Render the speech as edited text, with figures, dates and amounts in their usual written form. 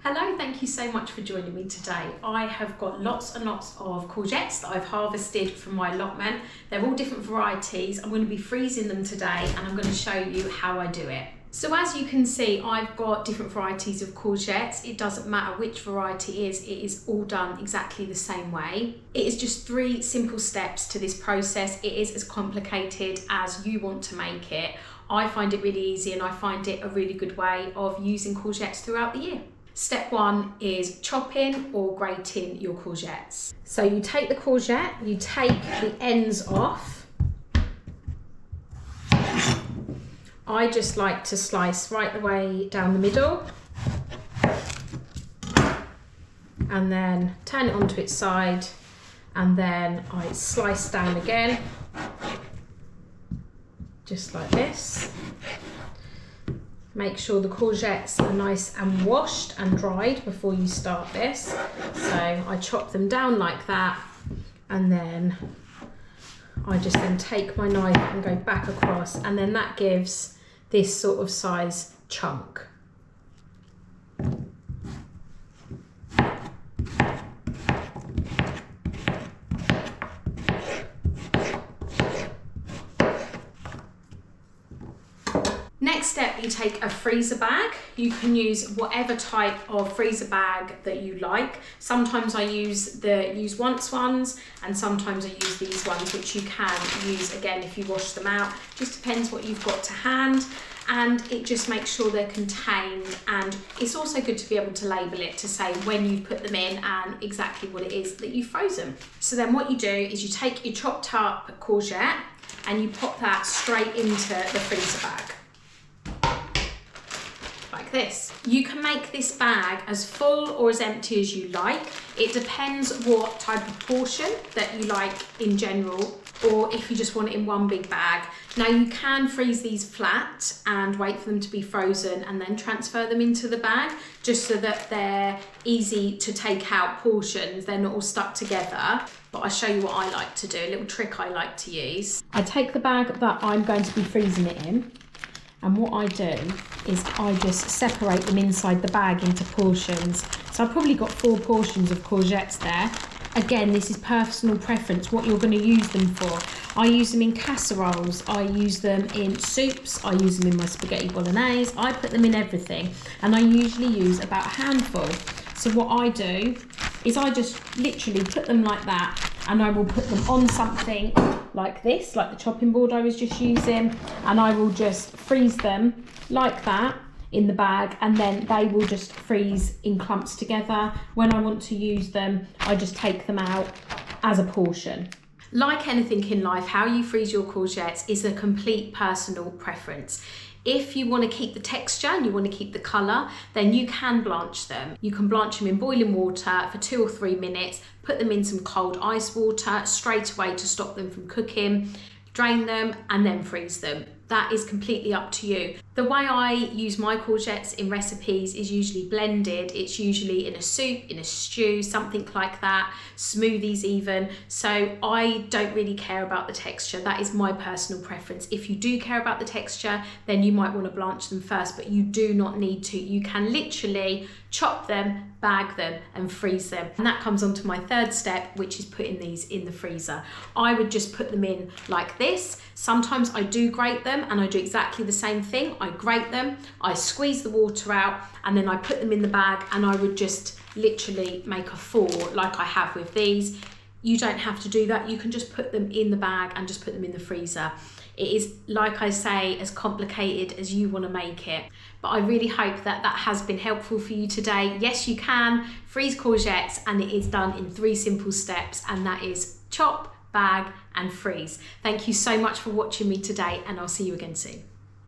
Hello, thank you so much for joining me today. I have got lots and lots of courgettes that I've harvested from my allotment. They're all different varieties. I'm going to be freezing them today and I'm going to show you how I do it. So as you can see, I've got different varieties of courgettes. It doesn't matter which variety it is all done exactly the same way. It is just 3 simple steps to this process. It is as complicated as you want to make it. I find it really easy and I find it a really good way of using courgettes throughout the year. Step 1 is chopping or grating your courgettes. So you take the courgette, you take the ends off. I just like to slice right the way down the middle and then turn it onto its side, and then I slice down again, just like this. Make sure the courgettes are nice and washed and dried before you start this. So I chop them down like that, and then I just then take my knife and go back across, and then that gives this sort of size chunk. Next step, you take a freezer bag. You can use whatever type of freezer bag that you like. Sometimes I use the use once ones, and sometimes I use these ones, which you can use again if you wash them out. Just depends what you've got to hand, and it just makes sure they're contained. And it's also good to be able to label it to say when you put them in and exactly what it is that you've frozen. So then what you do is you take your chopped up courgette and you pop that straight into the freezer bag. Like this. You can make this bag as full or as empty as you like. It depends what type of portion that you like in general, or if you just want it in one big bag. Now you can freeze these flat and wait for them to be frozen and then transfer them into the bag, just so that they're easy to take out portions. They're not all stuck together. But I'll show you what I like to do, a little trick I like to use. I take the bag that I'm going to be freezing it in, and what I do is I just separate them inside the bag into portions. So I've probably got 4 portions of courgettes there. Again, this is personal preference, what you're going to use them for. I use them in casseroles, I use them in soups, I use them in my spaghetti bolognese, I put them in everything, and I usually use about a handful. So what I do is I just literally put them like that, and I will put them on something like this, like the chopping board I was just using, and I will just freeze them like that in the bag, and then they will just freeze in clumps together. When I want to use them, I just take them out as a portion. Like anything in life, how you freeze your courgettes is a complete personal preference. If you want to keep the texture and you want to keep the colour, then you can blanch them. You can blanch them in boiling water for 2 or 3 minutes, put them in some cold ice water straight away to stop them from cooking, drain them and then freeze them. That is completely up to you. The way I use my courgettes in recipes is usually blended. It's usually in a soup, in a stew, something like that, smoothies even. So I don't really care about the texture. That is my personal preference. If you do care about the texture, then you might want to blanch them first, but you do not need to. You can literally chop them, bag them and freeze them. And that comes on to my 3rd step, which is putting these in the freezer. I would just put them in like this. Sometimes I do grate them, and I do exactly the same thing. I grate them, I squeeze the water out, and then I put them in the bag, and I would just literally make a 4 like I have with these. You don't have to do that. You can just put them in the bag and just put them in the freezer. It is, like I say, as complicated as you want to make it. But I really hope that that has been helpful for you today. Yes, you can freeze courgettes, and it is done in 3 simple steps, and that is chop, bag and freeze. Thank you so much for watching me today, and I'll see you again soon.